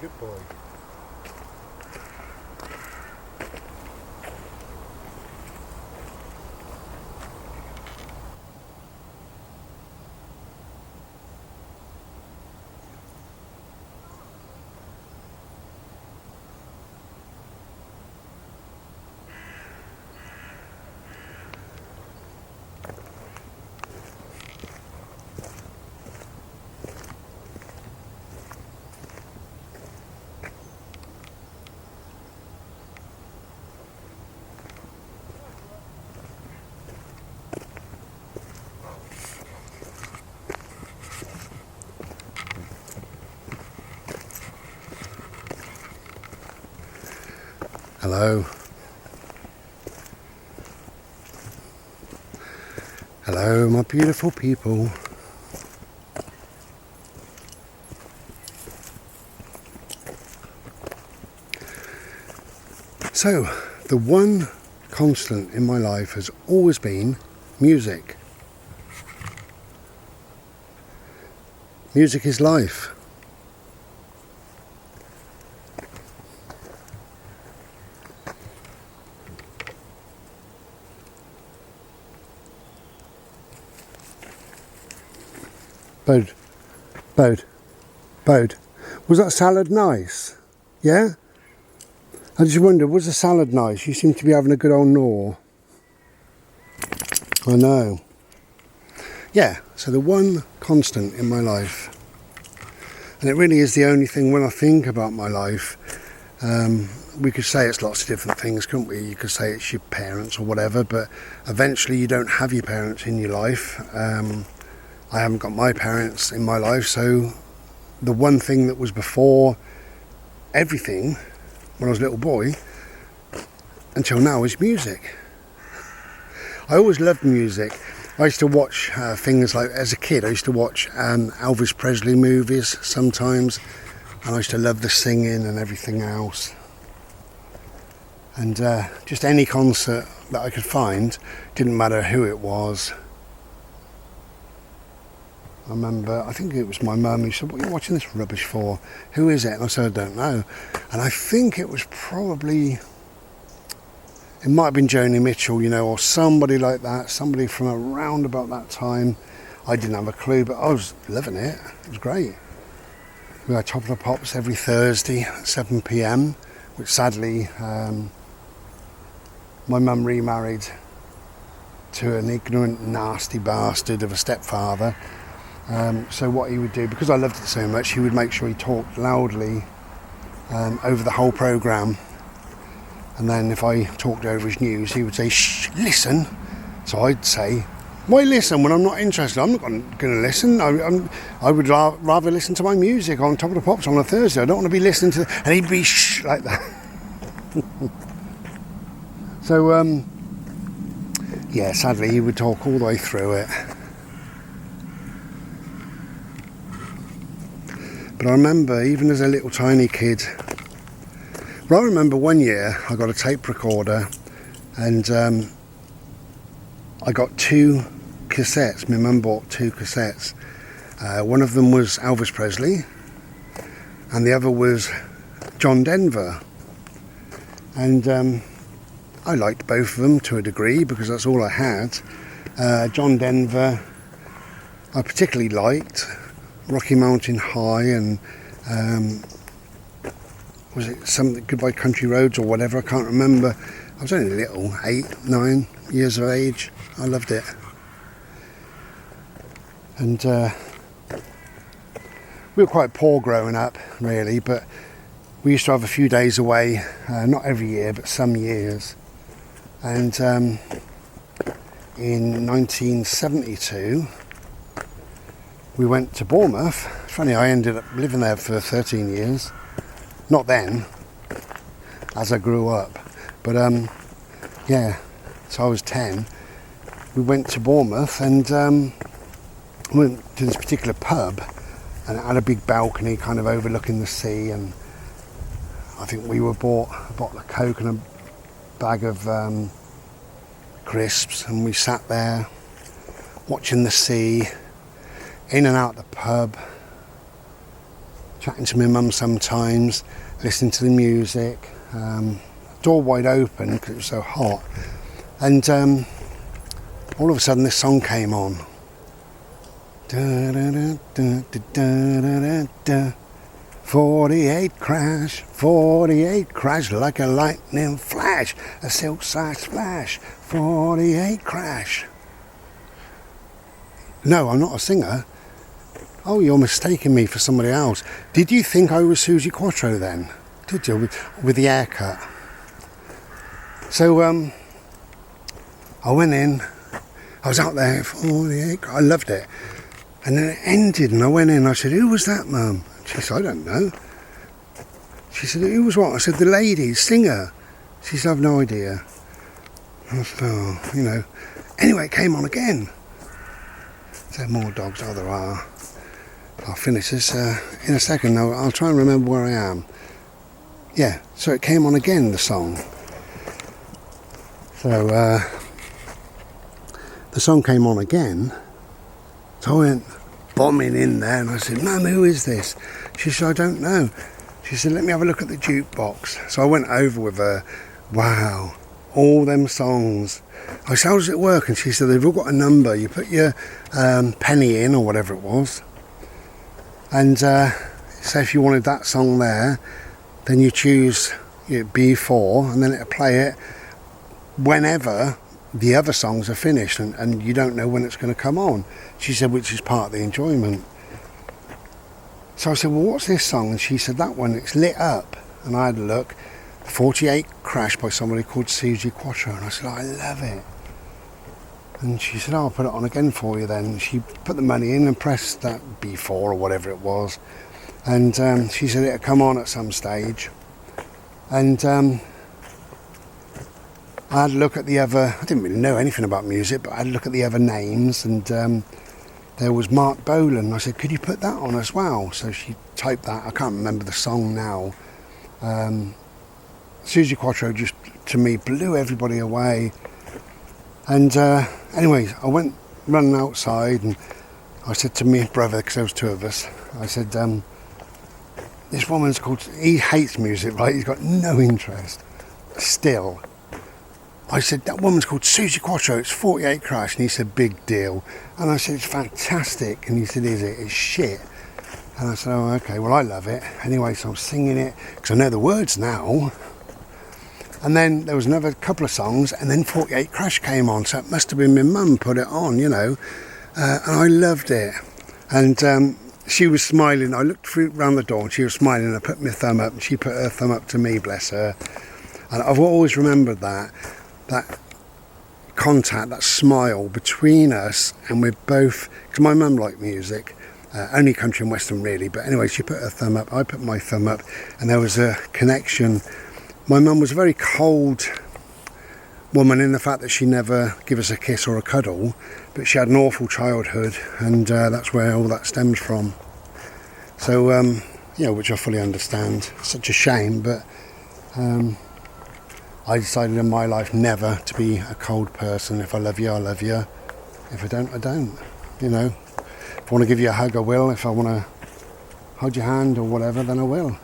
Good boy. Hello. Hello, my beautiful people. So, the one constant in my life has always been music. Music is life. Bode. Was that salad nice? Yeah? I just wondered, was the salad nice? You seem to be having a good old gnaw. I know. Yeah, so the one constant in my life, and it really is the only thing when I think about my life, we could say it's lots of different things, couldn't we? You could say it's your parents or whatever, but eventually you don't have your parents in your life. I haven't got my parents in my life, so the one thing that was before everything when I was a little boy until now is music. I always loved music. I used to watch things like, as a kid, I used to watch Elvis Presley movies sometimes, and I used to love the singing and everything else. And just any concert that I could find, didn't matter who it was. I remember, I think it was my mum who said, "What are you watching this rubbish for? Who is it?" And I said, "I don't know." And I think it was probably, it might have been Joni Mitchell, you know, or somebody like that, somebody from around about that time. I didn't have a clue, but I was loving it. It was great. We had Top of the Pops every Thursday at 7 p.m, which sadly, my mum remarried to an ignorant, nasty bastard of a stepfather. So what he would do, because I loved it so much, he would make sure he talked loudly over the whole programme. And then if I talked over his news, he would say, "Shh, listen." So I'd say, "Why listen when I'm not interested? I'm not going to listen. I would rather listen to my music on Top of the Pops on a Thursday. I don't want to be listening to..." And he'd be shh like that. So, yeah, sadly, he would talk all the way through it. But I remember, even as a little tiny kid, I remember one year I got a tape recorder, and I got 2 cassettes. My mum bought 2 cassettes. One of them was Elvis Presley, and the other was John Denver. And I liked both of them to a degree because that's all I had. John Denver I particularly liked. Rocky Mountain High, and was it something Goodbye Country Roads or whatever, I can't remember. I was only little, 8, 9 years of age. I loved it. And we were quite poor growing up, really, but we used to have a few days away, not every year, but some years. And in 1972, we went to Bournemouth. It's funny, I ended up living there for 13 years. Not then, as I grew up. But yeah, so I was 10. We went to Bournemouth and went to this particular pub, and it had a big balcony kind of overlooking the sea, and I think we were bought a bottle of Coke and bag of crisps, and we sat there watching the sea, in and out the pub, chatting to my mum sometimes, listening to the music, door wide open because it was so hot, and all of a sudden this song came on. Da, da, da, da, da, da, da, da. 48 crash, 48 crash, like a lightning flash, a silk side splash, 48 crash. No, I'm not a singer. Oh, you're mistaking me for somebody else. Did you think I was Suzi Quatro then? Did you? With the haircut. So, I went in, I was out there, 48, I loved it. And then it ended and I went in, I said, who was that, Mum? She said, I don't know. She said, who was what? I said, the lady, singer. She said, I've no idea. I said, oh, you know. Anyway, it came on again. Is there more dogs? Oh, there are. I'll finish this in a second. Now, I'll try and remember where I am. Yeah, so it came on again, the song. So, the song came on again. So I went bombing in there and I said, Mum, who is this? She said, I don't know. She said, let me have a look at the jukebox. So I went over with her. Wow, all them songs. I said, how does it work? And she said, they've all got a number. You put your penny in or whatever it was. And so if you wanted that song there, then you choose B4 and then it'll play it whenever the other songs are finished, and you don't know when it's going to come on. She said, which is part of the enjoyment. So I said, well, what's this song? And she said, that one, it's Lit Up. And I had a look, 48 Crash by somebody called Suzi Quatro. And I said, I love it. And she said, I'll put it on again for you then. And she put the money in and pressed that B4 or whatever it was. And she said it'd come on at some stage. And I had a look at the other, I didn't really know anything about music, but I had a look at the other names, and there was Mark Bolan. I said, could you put that on as well? So she typed that. I can't remember the song now. Suzi Quatro just, to me, blew everybody away. And anyway, I went running outside, and I said to my brother, because there was two of us, I said, this woman's called, he hates music, right? He's got no interest. Still. I said, that woman's called Suzi Quatro, it's 48 Crash. And he said, big deal. And I said, it's fantastic. And he said, is it? It's shit. And I said, oh, okay, well, I love it. Anyway, so I'm singing it, because I know the words now. And then there was another couple of songs, and then 48 Crash came on. So it must have been my mum put it on, you know. And I loved it. And she was smiling. I looked through around the door, and she was smiling. I put my thumb up, and she put her thumb up to me, bless her. And I've always remembered that contact, that smile between us, and we're both, because my mum liked music, only country and western really, but anyway, she put her thumb up, I put my thumb up, and there was a connection. My mum was a very cold woman in the fact that she never gave us a kiss or a cuddle, but she had an awful childhood, and that's where all that stems from. So, yeah, which I fully understand. Such a shame, but I decided in my life never to be a cold person. If I love you, I love you. If I don't, I don't. You know, if I want to give you a hug, I will. If I want to hold your hand or whatever, then I will.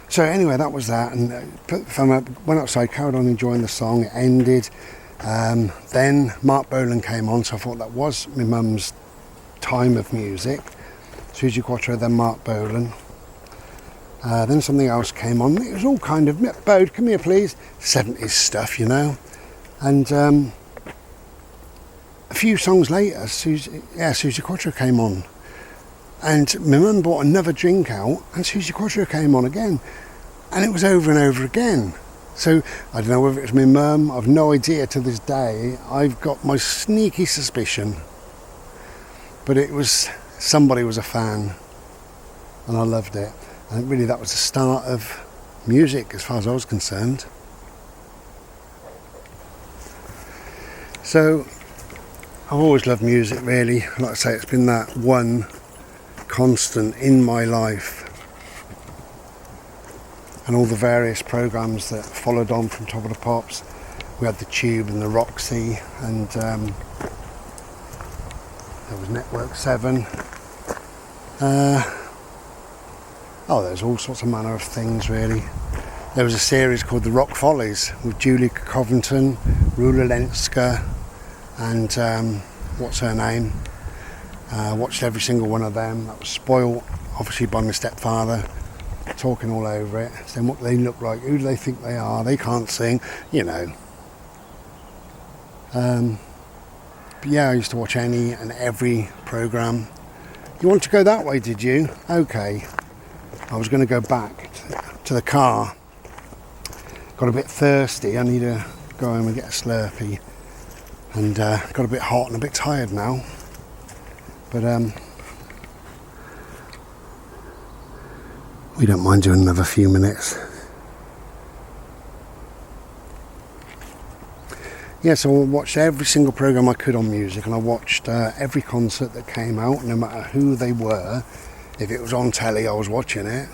So anyway, that was that. And put the thumb up, went outside, carried on enjoying the song. It ended. Then Mark Bolan came on, so I thought that was my mum's time of music. Suzi Quatro, then Mark Bolan. Then something else came on. It was all kind of, Bode, come here please, 70s stuff, you know. And a few songs later, Suzi Quatro came on. And my mum bought another drink out, and Suzi Quatro came on again. And it was over and over again. So I don't know whether it was my mum, I've no idea to this day. I've got my sneaky suspicion. But it was, somebody was a fan, and I loved it. And really that was the start of music as far as I was concerned. So I've always loved music really. Like I say, it's been that one constant in my life. and all the various programmes that followed on from Top of the Pops. We had the Tube and the Roxy, and there was Network 7. There's all sorts of manner of things really. There was a series called The Rock Follies with Julie Covington, Rula Lenska, and what's her name? Watched every single one of them. That was spoiled obviously by my stepfather, talking all over it, saying what they look like, who do they think they are, they can't sing, you know. But yeah, I used to watch any and every programme. You want to go that way, did you? Okay. I was going to go back to the car. Got a bit thirsty. I need to go home and get a Slurpee. And got a bit hot and a bit tired now. But we don't mind doing another few minutes. Yeah, so I watched every single programme I could on music, and I watched every concert that came out, no matter who they were. If it was on telly, I was watching it.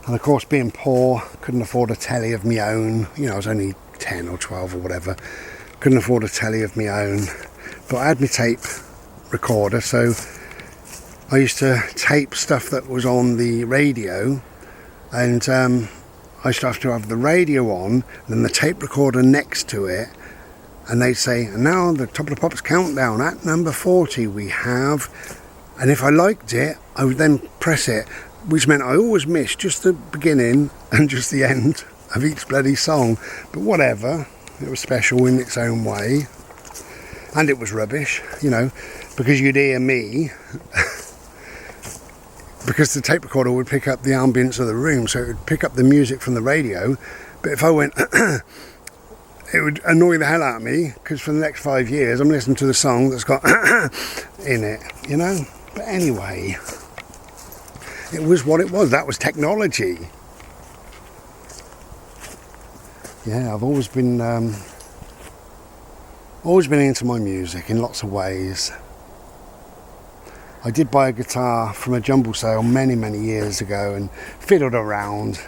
And of course, being poor, couldn't afford a telly of my own. You know, I was only 10 or 12 or whatever. Couldn't afford a telly of my own. But I had my tape recorder, so I used to tape stuff that was on the radio, and I used to have the radio on, and then the tape recorder next to it, and they'd say, and now the Top of the Pops countdown, at number 40 we have, and if I liked it, I would then press it, which meant I always missed just the beginning and just the end of each bloody song. But whatever, it was special in its own way, and it was rubbish, you know, because you'd hear me, because the tape recorder would pick up the ambience of the room, so it would pick up the music from the radio. But if I went, it would annoy the hell out of me, because for the next 5 years I'm listening to the song that's got in it, you know. But anyway, it was what it was. That was technology. Yeah, I've always been into my music in lots of ways. I did buy a guitar from a jumble sale many years ago and fiddled around.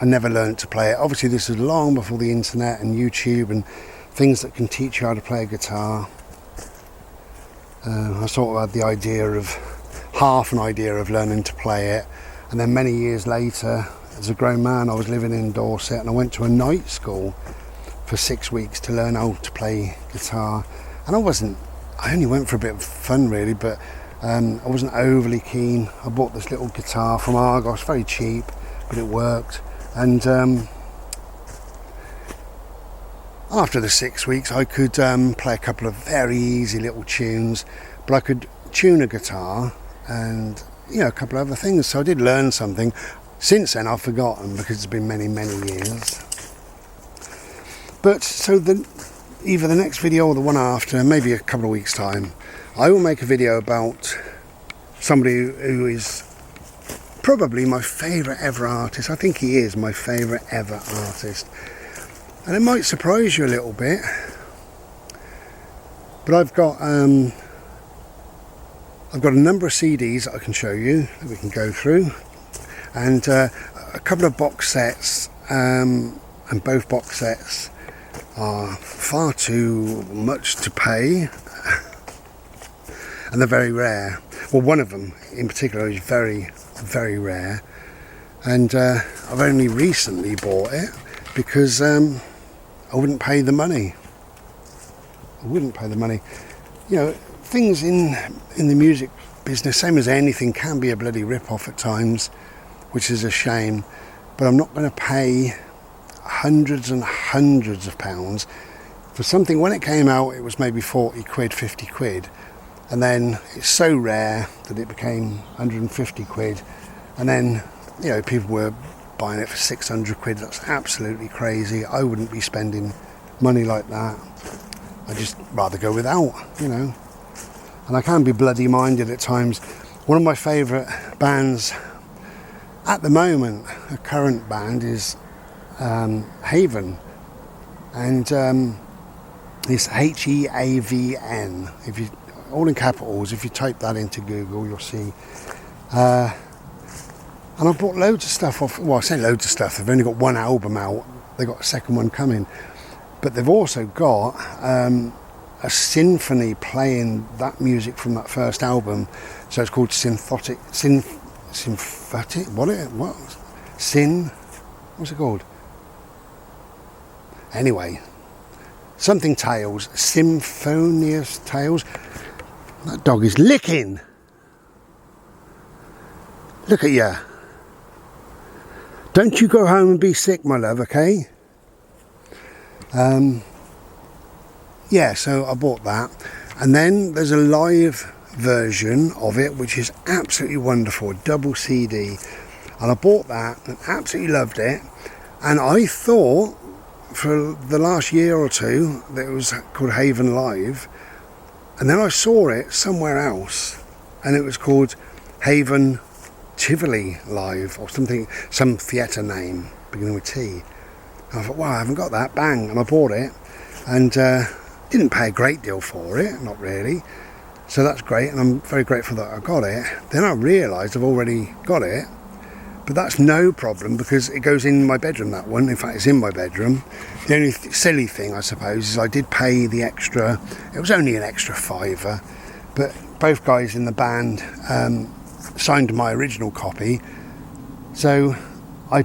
I never learned to play it. Obviously this was long before the internet and YouTube and things that can teach you how to play a guitar. I sort of had the idea of, half an idea of learning to play it, and then many years later, as a grown man, I was living in Dorset and I went to a night school for 6 weeks to learn how to play guitar. And I only went for a bit of fun really, but I wasn't overly keen. I bought this little guitar from Argos, very cheap, but it worked. And after the 6 weeks I could play a couple of very easy little tunes, but I could tune a guitar and, you know, a couple of other things. So I did learn something. Since then I've forgotten, because it's been many years. But so either the next video or the one after, maybe a couple of weeks time, I will make a video about somebody who is probably my favourite ever artist. I think he is my favourite ever artist. And it might surprise you a little bit, but I've got a number of CDs that I can show you, that we can go through, and a couple of box sets, and both box sets are far too much to pay. And they're very rare. Well, one of them in particular is very rare, and I've only recently bought it because I wouldn't pay the money. You know, things in the music business, same as anything, can be a bloody rip-off at times, which is a shame. But I'm not going to pay hundreds and hundreds of pounds for something. When it came out, it was maybe 40 quid, 50 quid. And then it's so rare that it became 150 quid. And then, you know, people were buying it for 600 quid. That's absolutely crazy. I wouldn't be spending money like that. I'd just rather go without, you know. And I can be bloody minded at times. One of my favourite bands at the moment, a current band, is Haven. And it's Heavn. If you, all in capitals, if you type that into Google, you'll see. And I bought loads of stuff off. Well, I say loads of stuff. They've only got one album out. They've got a second one coming. But they've also got a symphony playing that music from that first album. So it's called Symphotic. What's it called? Anyway, something Tales. Symphonious Tales. That dog is licking. Look at you. Don't you go home and be sick, my love, okay? Yeah, so I bought that. And then there's a live version of it, which is absolutely wonderful, double CD. And I bought that and absolutely loved it. And I thought for the last year or two that it was called Haven Live. And then I saw it somewhere else, and it was called Haven Tivoli Live or something, some theatre name beginning with T. And I thought, wow, I haven't got that. Bang, and I bought it, and didn't pay a great deal for it, not really. So that's great, and I'm very grateful that I got it. Then I realised I've already got it, but that's no problem because it goes in my bedroom, that one. In fact, it's in my bedroom. The only silly thing, I suppose, is I did pay the extra. It was only an extra £5, but both guys in the band signed my original copy. So I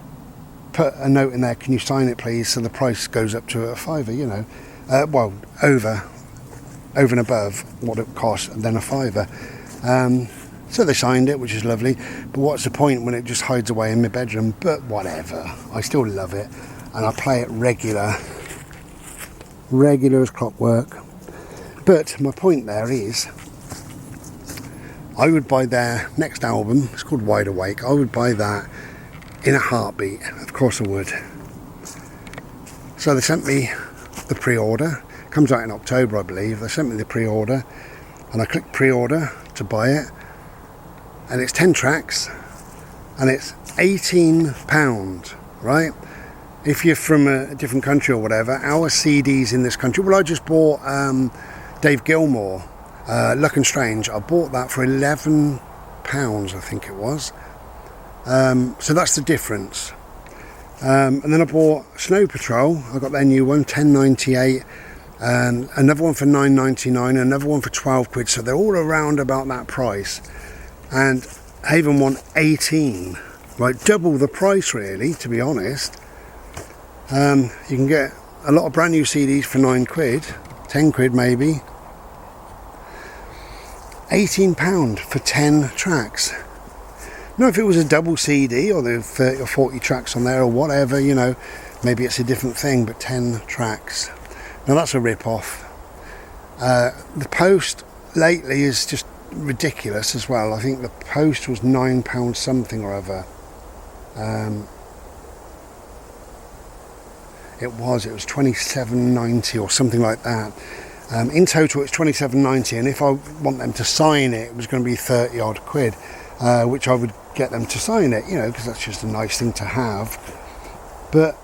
put a note in there, can you sign it please? So the price goes up to a £5, you know. Well, over and above what it cost, and then a £5. So they signed it, which is lovely. But what's the point when it just hides away in my bedroom? But whatever, I still love it, and I play it regular as clockwork. But my point there is, I would buy their next album. It's called Wide Awake. I would buy that in a heartbeat. Of course I would. So they sent me the pre-order. It comes out in October, I believe. They sent me the pre-order, and I clicked pre-order to buy it. And it's 10 tracks, and it's £18, right? If you're from a different country or whatever, our CDs in this country, well, I just bought Dave Gilmour, Luck and Strange. I bought that for £11, I think it was. So that's the difference. And then I bought Snow Patrol. I got their new one, £10.98, and another one for £9.99, another one for £12. So they're all around about that price. And Haven won 18, right, double the price really, to be honest. You can get a lot of brand new CDs for £9, £10 maybe. £18 for 10 tracks. Now if it was a double CD or there were 30 or 40 tracks on there or whatever, you know, maybe it's a different thing, but 10 tracks. Now that's a rip-off. The Post lately is just ridiculous as well. I think the Post was £9 something or other. It was £27.90 or something like that. In total it's £27.90, and if I want them to sign it, it was going to be 30 odd quid, which I would get them to sign it, you know, because that's just a nice thing to have. But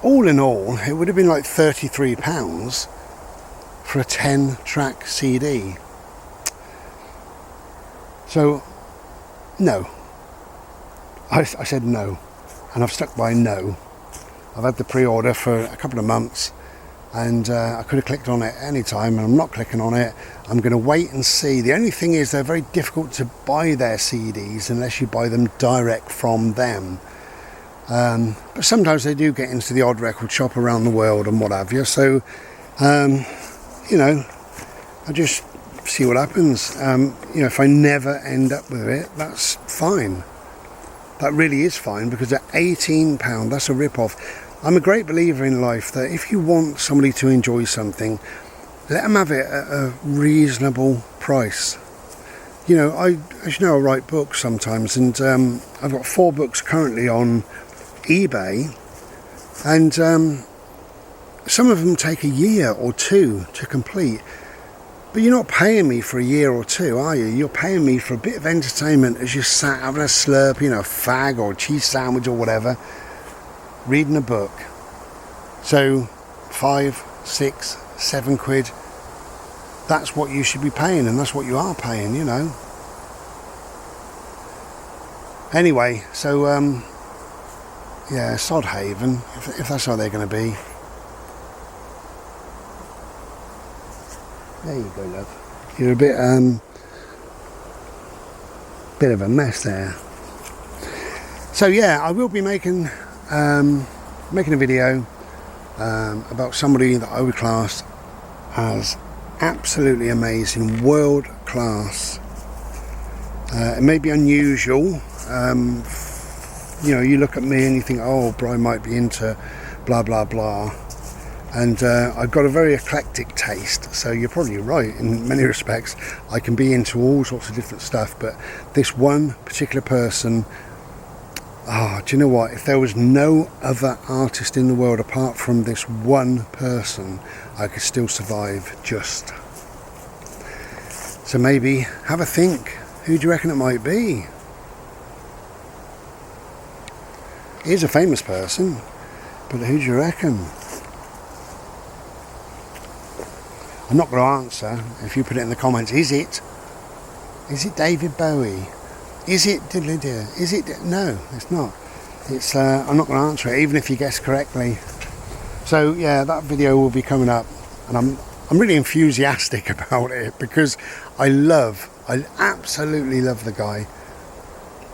all in all, it would have been like £33 for a 10 track CD. So, no. I said no, and I've stuck by no. I've had the pre-order for a couple of months, and I could have clicked on it any time, and I'm not clicking on it. I'm going to wait and see. The only thing is they're very difficult to buy their CDs unless you buy them direct from them. But sometimes they do get into the odd record shop around the world and what have you. So, you know, I just see what happens. You know, if I never end up with it, that's fine. That really is fine, because at £18, that's a rip-off. I'm a great believer in life that if you want somebody to enjoy something, let them have it at a reasonable price. You know, as you know, I write books sometimes, and I've got 4 books currently on eBay, and some of them take a year or 2 to complete. But you're not paying me for a year or 2, are you? You're paying me for a bit of entertainment as you sat having a slurp, you know, a fag or a cheese sandwich or whatever, reading a book. So 5, 6, 7 quid, that's what you should be paying, and that's what you are paying, you know. Anyway, so yeah, Sod Haven, if that's how they're going to be. There you go, love. You're a bit of a mess there. So yeah, I will be making a video about somebody that I would class as absolutely amazing, world class. It may be unusual. You know, you look at me and you think, oh, Brian might be into blah blah blah, and I've got a very eclectic taste, so you're probably right in many respects. I can be into all sorts of different stuff, but this one particular person, do you know what, if there was no other artist in the world apart from this one person, I could still survive just. So maybe have a think, who do you reckon it might be? He's a famous person, but who do you reckon? I'm not going to answer if you put it in the comments. Is it David Bowie? Is it diddly-dear? Is it? No, it's not. It's. I'm not going to answer it, even if you guess correctly. So yeah, that video will be coming up, and I'm really enthusiastic about it because I absolutely love the guy.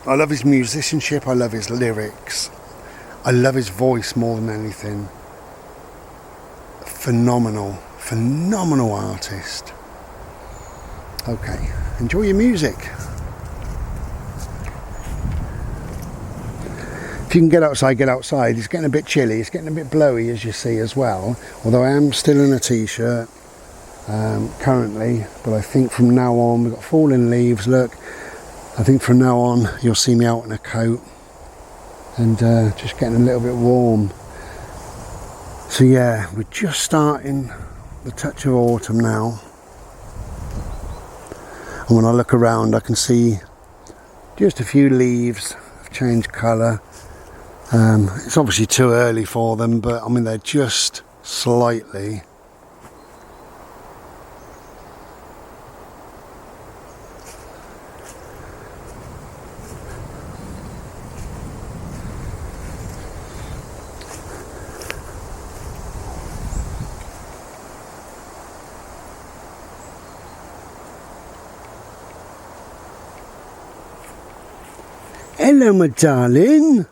I love his musicianship. I love his lyrics. I love his voice more than anything. Phenomenal artist. Okay, enjoy your music. If you can get outside, get outside. It's getting a bit chilly, it's getting a bit blowy, as you see as well, although I am still in a t-shirt currently, but I think from now on, we've got falling leaves, look, I think from now on you'll see me out in a coat and just getting a little bit warm. So yeah, we're just starting the touch of autumn now, and when I look around I can see just a few leaves have changed colour. It's obviously too early for them, but I mean they're just slightly. Hello, my darling.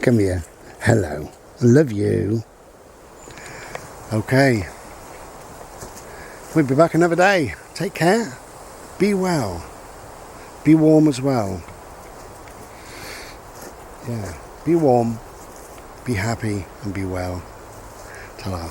Come here. Hello. I love you. Okay. We'll be back another day. Take care. Be well. Be warm as well. Yeah. Be warm. Be happy and be well. Ta-ra.